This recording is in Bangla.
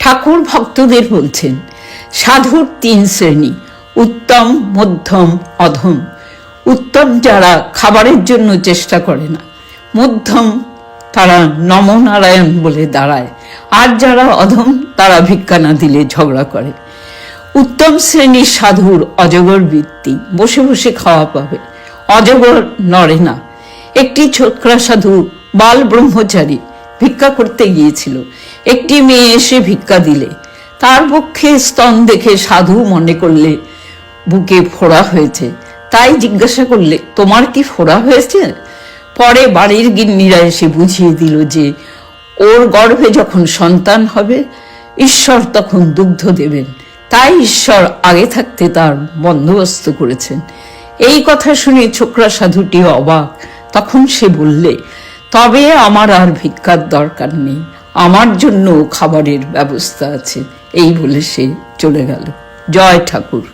ঠাকুর ভক্তদের বলছেন, সাধুর 3 শ্রেণী, উত্তম, মধ্যম, অধম। উত্তম যারা খাবারের জন্য চেষ্টা করে না, মধ্যম তারা নমনারায়ণ বলে দাঁড়ায়, আর যারা অধম তারা ভিক্ষা না দিলে ঝগড়া করে। উত্তম শ্রেণীর সাধুর অজগর বৃত্তি, বসে বসে খাওয়া পাবে, অজগর নড়ে না। একটি ছোকরা সাধু বাল ব্রহ্মচারী ভিক্ষা করতে গিয়েছিল। একটি মেয়ে এসে ভিক্ষা দিলে তার পক্ষে স্তন দেখে সাধু মনে করলে বুকে ফোড়া হয়েছে, তাই জিজ্ঞাসা করলে, তোমার কি ফোড়া হয়েছে? পরে বাড়ির গিন্নিরা এসে বুঝিয়ে দিল যে ওর গর্ভে যখন সন্তান হবে ঈশ্বর তখন দুগ্ধ দেবেন, তাই ঈশ্বর আগে থাকতে তার বন্দোবস্ত করেছেন। এই কথা শুনে ছোকরা সাধুটি অবাক। তখন সে বললে, তবে আমার আর ভিক্ষার দরকার নেই, আমার জন্য খাবারের ব্যবস্থা আছে। এই বলে সে চলে গেল। জয় ঠাকুর।